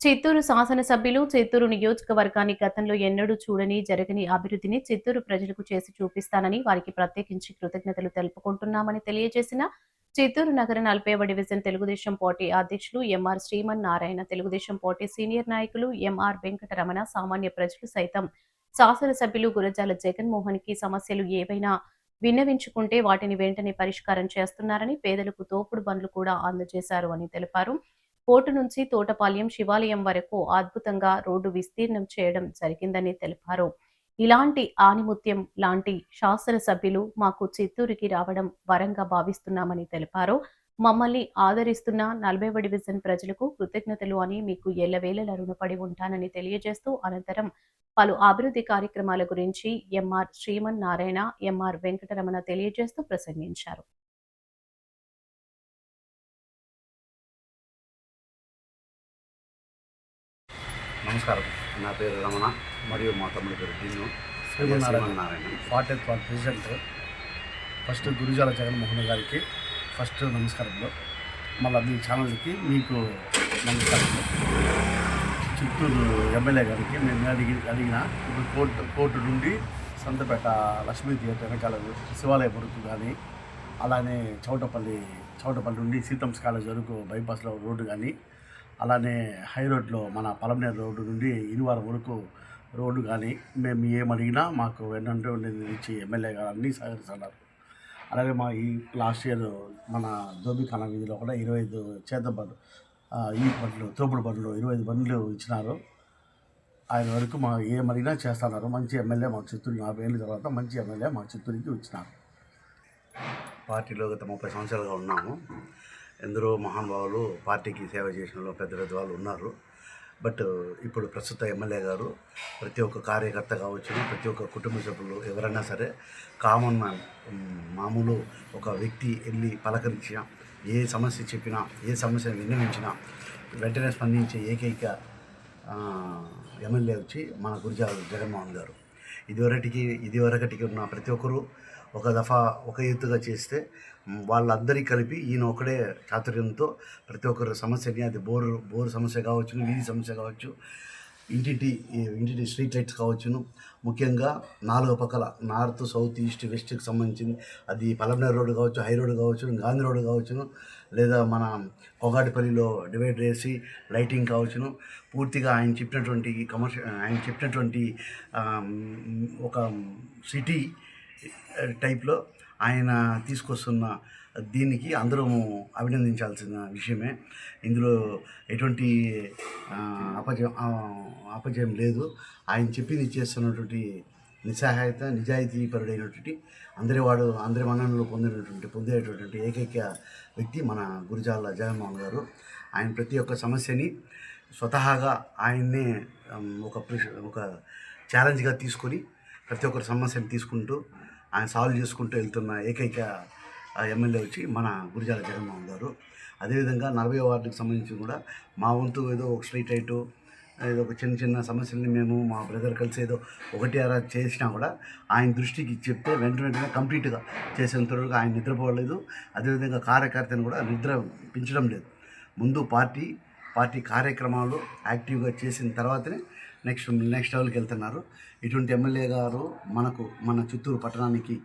చిత్తూరు శాసనసభ్యులు చిత్తూరు నియోజకవర్గాన్ని గతంలో ఎన్నడూ చూడని, జరగని అభివృద్ధిని చిత్తూరు ప్రజలకు చేసి చూపిస్తానని వారికి ప్రత్యేకించి కృతజ్ఞతలు తెలుపుకుంటున్నామని తెలియజేసిన చిత్తూరు నగర 40వ డివిజన్ తెలుగుదేశం పార్టీ అధ్యక్షులు M R Srimannarayana, Telugu Desam party senior నాయకులు ఎంఆర్ వెంకటరమణ, సామాన్య ప్రజలు సైతం శాసనసభ్యులు గురజాల జగన్మోహన్ కి సమస్యలు ఏవైనా విన్నవించుకుంటే వాటిని వెంటనే పరిష్కారం చేస్తున్నారని, పేదలకు తోపుడు బండ్లు కూడా అందజేశారు అని తెలిపారు. కోర్టు నుంచి తోటపాలెం శివాలయం వరకు అద్భుతంగా రోడ్డు విస్తీర్ణం చేయడం జరిగిందని తెలిపారు. ఇలాంటి ఆణిముత్యం లాంటి శాసనసభ్యులు మాకు చిత్తూరుకి రావడం వరంగా భావిస్తున్నామని తెలిపారు. మమ్మల్ని ఆదరిస్తున్న 40వ డివిజన్ ప్రజలకు కృతజ్ఞతలు అని మీకు ఎల్లవేళలా రుణపడి ఉంటానని తెలియజేస్తూ అనంతరం పలు అభివృద్ధి కార్యక్రమాల గురించి ఎంఆర్ శ్రీమన్నారాయణ, ఎంఆర్ వెంకటరమణ తెలియజేస్తూ ప్రసంగించారు. నమస్కారం. నా పేరు రమణ మరియు మా తమ్ముడి పేరు Dinnu Srimannarayana. 40th ward president. First Gurujala Jaganmohan గారికి ఫస్ట్ నమస్కారంలో, మళ్ళీ మీ ఛానల్కి మీకు నమస్కారంలో. చిత్తూరు ఎమ్మెల్యే గారికి మేము అడిగిన ఇప్పుడు కోర్టు నుండి సంతపేట లక్ష్మీ థియేటర్ వెనకాల శివాలయం వరకు కానీ, అలానే చౌటపల్లి నుండి సీతమ్స్ కాలేజ్ వరకు బైపాస్లో రోడ్డు కానీ, అలానే హై రోడ్లో మన పలమనేరు రోడ్డు నుండి ఇరువారం వరకు రోడ్డు కానీ మేము ఏమడిగినా మాకు వెన్నంటే నుంచి ఎమ్మెల్యే గారు అన్నీ సహకరిస్తున్నారు. అలాగే మా ఈ లాస్ట్ ఇయర్ మన దోబిఖానా వీధిలో కూడా 25 చేత బండ్లు, ఈ బండ్లు తోపుడు బండ్లు 25 బండ్లు ఇచ్చినారు. ఆయన వరకు మా ఏమడిగినా చేస్తున్నారు. మంచి ఎమ్మెల్యే మా చిత్తూరు 40 ఏళ్ళ తర్వాత మంచి ఎమ్మెల్యే మా చిత్తూరుకి వచ్చినారు. పార్టీలో గత 30 సంవత్సరాలుగా ఉన్నాము. ఎందరో మహానుభావులు పార్టీకి సేవ చేసిన పెద్ద వాళ్ళు ఉన్నారు. బట్ ఇప్పుడు ప్రస్తుత ఎమ్మెల్యే గారు ప్రతి ఒక్క కార్యకర్త కావచ్చు, ప్రతి ఒక్క కుటుంబ సభ్యులు ఎవరైనా సరే, కామన్ మ్యాన్, మామూలు ఒక వ్యక్తి వెళ్ళి పలకరించినా, ఏ సమస్య చెప్పినా, ఏ సమస్యను విన్నవించినా వెంటనే స్పందించే ఏకైక ఎమ్మెల్యే వచ్చి మన గురజాల జగన్మోహన్ గారు. ఇదివరకటికి ఉన్న ప్రతి ఒక్కరూ ఒక దఫా ఒక ఎత్తుగా చేస్తే వాళ్ళందరికీ కలిపి ఈయన ఒకడే చాతుర్యంతో ప్రతి ఒక్కరి సమస్యని, అది బోరు సమస్య కావచ్చు, వీధి సమస్య కావచ్చు, ఇంటింటి స్ట్రీట్ లైట్స్ కావచ్చును, ముఖ్యంగా 4 పక్కల నార్త్, సౌత్, ఈస్ట్, వెస్ట్కి సంబంధించింది, అది పలమనేరు రోడ్డు కావచ్చు, హై రోడ్డు కావచ్చు, గాంధీ రోడ్డు కావచ్చును, లేదా మన పొగాటిపల్లిలో డివైడర్ వేసి లైటింగ్ కావచ్చును, పూర్తిగా ఆయన చెప్పినటువంటి ఒక సిటీ టైప్లో ఆయన తీసుకొస్తున్న దీనికి అందరము అభినందించాల్సిన విషయమే. ఇందులో ఎటువంటి అపజయం లేదు. ఆయన చెప్పింది చేస్తున్నటువంటి నిస్సహాయత, నిజాయితీపరుడైనటువంటి అందరి మన్ననలు పొందేటటువంటి ఏకైక వ్యక్తి మన గురజాల జగన్మోహన్ గారు. ఆయన ప్రతి ఒక్క సమస్యని స్వతహాగా ఆయన్నే ఒక ఛాలెంజ్గా తీసుకొని ప్రతి ఒక్కరి సమస్యను తీసుకుంటూ ఆయన సాల్వ్ చేసుకుంటూ వెళ్తున్న ఏకైక ఎమ్మెల్యే వచ్చి మన గురజాల జగన్మోహన్ గారు. అదేవిధంగా 40వ వార్డుకి సంబంధించి కూడా మా వంతు ఏదో ఒక స్ట్రీట్ లైటు, ఏదో ఒక చిన్న సమస్యల్ని మేము మా బ్రదర్ కలిసి ఏదో 1 చేసినా కూడా ఆయన దృష్టికి చెప్తే వెంటనే కంప్లీట్గా చేసేంతవరకు ఆయన నిద్రపోలేదు. అదేవిధంగా కార్యకర్తను కూడా నిద్ర పెంచడం లేదు. ముందు పార్టీ కార్యక్రమాలు యాక్టివ్గా చేసిన తర్వాతనే నెక్స్ట్ లెవెల్కి వెళ్తున్నారు. ఇటువంటి ఎమ్మెల్యే గారు మన చిత్తూరు పట్టణానికి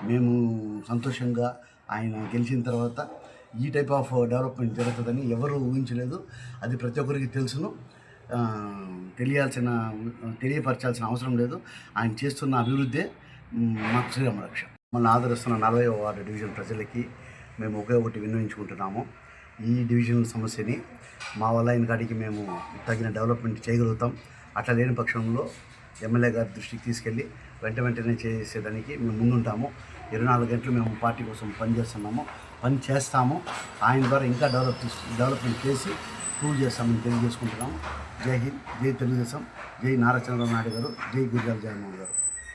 మేము సంతోషంగా ఆయన గెలిచిన తర్వాత ఈ టైప్ ఆఫ్ డెవలప్మెంట్ జరుగుతుందని ఎవరు ఊహించలేదు. అది ప్రతి ఒక్కరికి తెలుసును, తెలియపరచాల్సిన అవసరం లేదు. ఆయన చేస్తున్న అభివృద్ధే మాకు శ్రీరామరక్ష. మమ్మల్ని ఆదరిస్తున్న 40వ వార్డు డివిజన్ ప్రజలకి మేము ఒకటి విన్నవించుకుంటున్నాము. ఈ డివిజన్ సమస్యని మా వల్ల అయిన కాడికి మేము తగిన డెవలప్మెంట్ చేయగలుగుతాం. అట్లా లేని పక్షంలో ఎమ్మెల్యే గారి దృష్టికి తీసుకెళ్ళి వెంటనే చేసేదానికి మేము ముందుంటాము. 24 గంటలు మేము పార్టీ కోసం పని చేస్తాము. ఆయన ద్వారా ఇంకా డెవలప్మెంట్ చేసి ప్రూవ్ చేస్తామని తెలియజేసుకుంటున్నాము. జై హింద్, జై తెలుగుదేశం, జై నారా చంద్రబాబు నాయుడు గారు, జై గురజాల జగన్మోహన్ గారు.